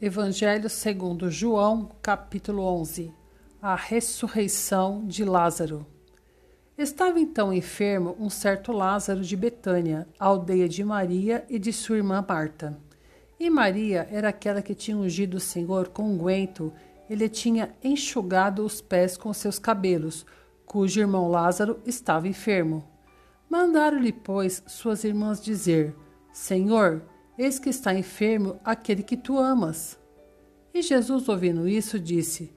Evangelho segundo João, capítulo 11. A ressurreição de Lázaro. Estava então enfermo um certo Lázaro de Betânia, aldeia de Maria e de sua irmã Marta. E Maria era aquela que tinha ungido o Senhor com unguento e lhe tinha enxugado os pés com seus cabelos, cujo irmão Lázaro estava enfermo. Mandaram-lhe, pois, suas irmãs dizer: Senhor, eis que está enfermo aquele que tu amas. E Jesus, ouvindo isso, disse: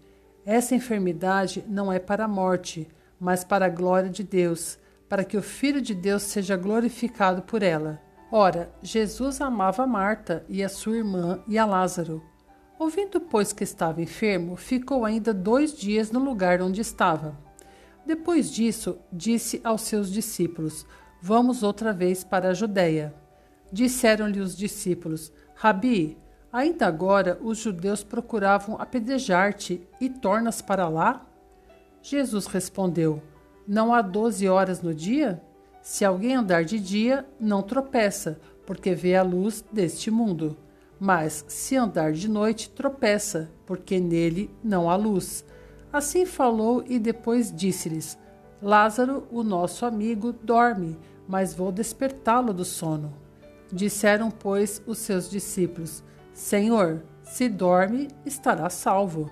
Essa enfermidade não é para a morte, mas para a glória de Deus, para que o Filho de Deus seja glorificado por ela. Ora, Jesus amava Marta e a sua irmã e a Lázaro. Ouvindo, pois, que estava enfermo, ficou ainda 2 dias no lugar onde estava. Depois disso, disse aos seus discípulos: Vamos outra vez para a Judeia. Disseram-lhe os discípulos: Rabi, ainda agora os judeus procuravam apedrejar-te e tornas para lá? Jesus respondeu: Não há 12 horas no dia? Se alguém andar de dia, não tropeça, porque vê a luz deste mundo. Mas se andar de noite, tropeça, porque nele não há luz. Assim falou e depois disse-lhes: Lázaro, o nosso amigo, dorme, mas vou despertá-lo do sono. Disseram, pois, os seus discípulos: Senhor, se dorme, estará salvo.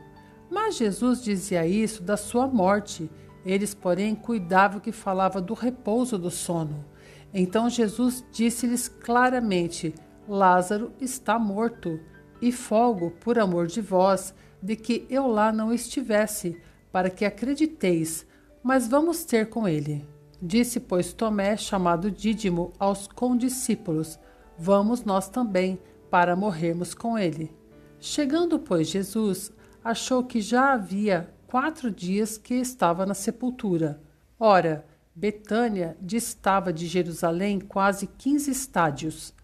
Mas Jesus dizia isso da sua morte. Eles, porém, cuidavam que falava do repouso do sono. Então Jesus disse-lhes claramente: Lázaro está morto, e folgo, por amor de vós, de que eu lá não estivesse, para que acrediteis, mas vamos ter com ele. Disse, pois, Tomé, chamado Dídimo, aos condiscípulos: Vamos nós também, para morrermos com ele. Chegando, pois, Jesus, achou que já havia 4 dias que estava na sepultura. Ora, Betânia distava de Jerusalém quase 15 estádios.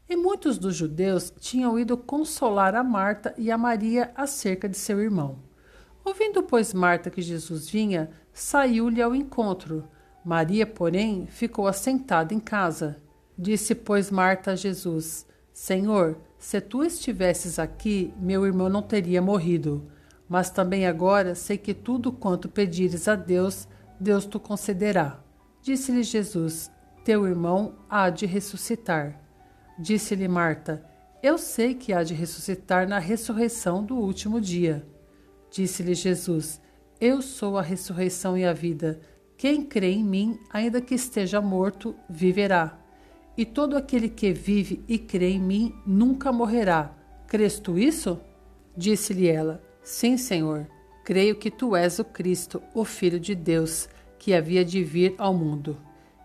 E muitos dos judeus tinham ido consolar a Marta e a Maria acerca de seu irmão. Ouvindo, pois, Marta que Jesus vinha, saiu-lhe ao encontro. Maria, porém, ficou assentada em casa. Disse, pois, Marta a Jesus: Senhor, se tu estivesses aqui, meu irmão não teria morrido. Mas também agora sei que tudo quanto pedires a Deus, Deus te concederá. Disse-lhe Jesus: Teu irmão há de ressuscitar. Disse-lhe Marta: Eu sei que há de ressuscitar na ressurreição do último dia. Disse-lhe Jesus: Eu sou a ressurreição e a vida. Quem crê em mim, ainda que esteja morto, viverá. E todo aquele que vive e crê em mim nunca morrerá. Crês tu isso? Disse-lhe ela: Sim, Senhor. Creio que tu és o Cristo, o Filho de Deus, que havia de vir ao mundo.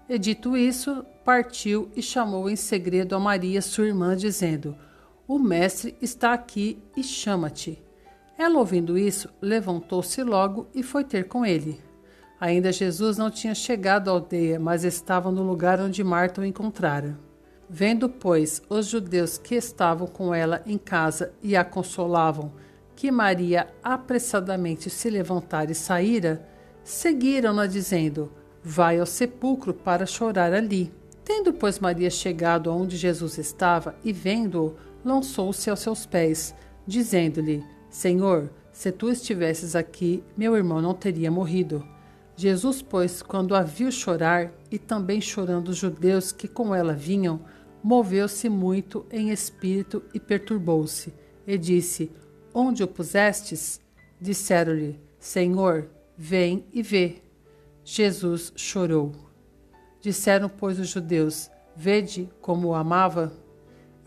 E dito isso, partiu e chamou em segredo a Maria, sua irmã, dizendo: O mestre está aqui e chama-te. Ela, ouvindo isso, levantou-se logo e foi ter com ele. Ainda Jesus não tinha chegado à aldeia, mas estava no lugar onde Marta o encontrara. Vendo, pois, os judeus que estavam com ela em casa e a consolavam, que Maria apressadamente se levantara e saíra, seguiram-na dizendo: Vai ao sepulcro para chorar ali. Tendo, pois, Maria chegado aonde Jesus estava e vendo-o, lançou-se aos seus pés, dizendo-lhe: Senhor, se tu estivesses aqui, meu irmão não teria morrido. Jesus, pois, quando a viu chorar, e também chorando os judeus que com ela vinham, moveu-se muito em espírito e perturbou-se, e disse: Onde o pusestes? Disseram-lhe: Senhor, vem e vê. Jesus chorou. Disseram, pois, os judeus: Vede como o amava?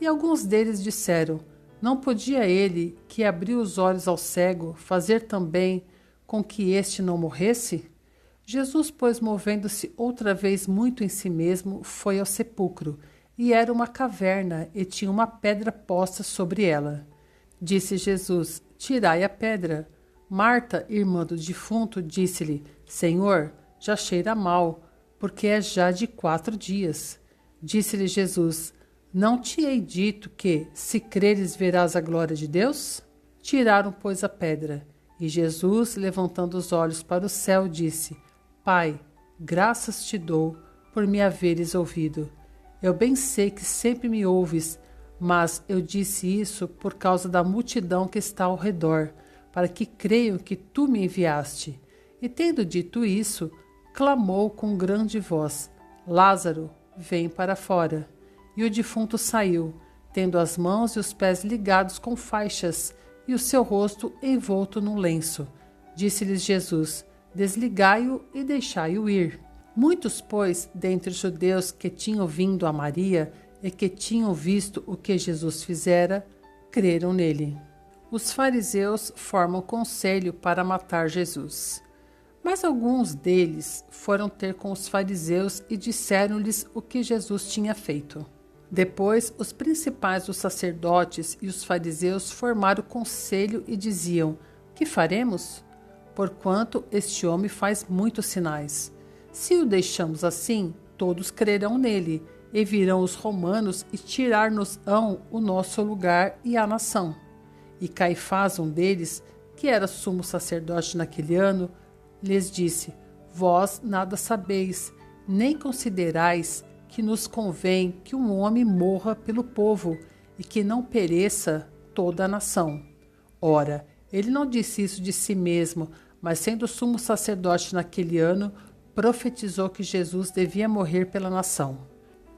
E alguns deles disseram: Não podia ele, que abriu os olhos ao cego, fazer também com que este não morresse? Jesus, pois, movendo-se outra vez muito em si mesmo, foi ao sepulcro, e era uma caverna, e tinha uma pedra posta sobre ela. Disse Jesus: Tirai a pedra. Marta, irmã do defunto, disse-lhe: Senhor, já cheira mal, porque é já de 4 dias. Disse-lhe Jesus: Não te hei dito que, se creres, verás a glória de Deus? Tiraram, pois, a pedra. E Jesus, levantando os olhos para o céu, disse: Pai, graças te dou por me haveres ouvido. Eu bem sei que sempre me ouves, Mas eu disse isso por causa da multidão que está ao redor, para que creiam que tu me enviaste. E tendo dito isso, clamou com grande voz: Lázaro, vem para fora. E o defunto saiu, tendo as mãos e os pés ligados com faixas, e o seu rosto envolto num lenço. Disse-lhes Jesus: Desligai-o e deixai-o ir. Muitos, pois, dentre os judeus que tinham vindo a Maria e que tinham visto o que Jesus fizera, creram nele. Os fariseus formam conselho para matar Jesus. Mas alguns deles foram ter com os fariseus e disseram-lhes o que Jesus tinha feito. Depois, os principais dos sacerdotes e os fariseus formaram conselho e diziam: Que faremos? Porquanto este homem faz muitos sinais. Se o deixamos assim, todos crerão nele, e virão os romanos e tirar-nos-ão o nosso lugar e a nação. E Caifás, um deles, que era sumo sacerdote naquele ano, lhes disse: Vós nada sabeis, nem considerais que nos convém que um homem morra pelo povo e que não pereça toda a nação. Ora, ele não disse isso de si mesmo, mas sendo sumo sacerdote naquele ano, profetizou que Jesus devia morrer pela nação.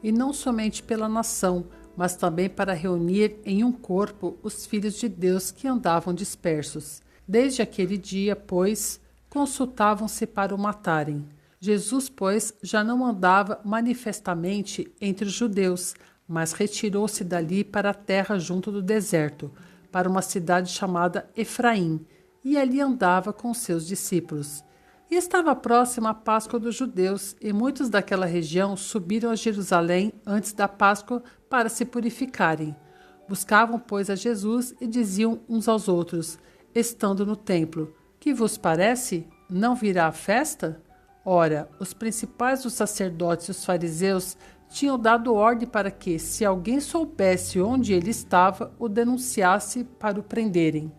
E não somente pela nação, mas também para reunir em um corpo os filhos de Deus que andavam dispersos. Desde aquele dia, pois, consultavam-se para o matarem. Jesus, pois, já não andava manifestamente entre os judeus, mas retirou-se dali para a terra junto do deserto, para uma cidade chamada Efraim, e ali andava com seus discípulos. E estava próxima a Páscoa dos judeus, e muitos daquela região subiram a Jerusalém antes da Páscoa para se purificarem. Buscavam, pois, a Jesus e diziam uns aos outros, estando no templo: Que vos parece? Não virá a festa? Ora, os principais dos sacerdotes e os fariseus tinham dado ordem para que, se alguém soubesse onde ele estava, o denunciasse para o prenderem.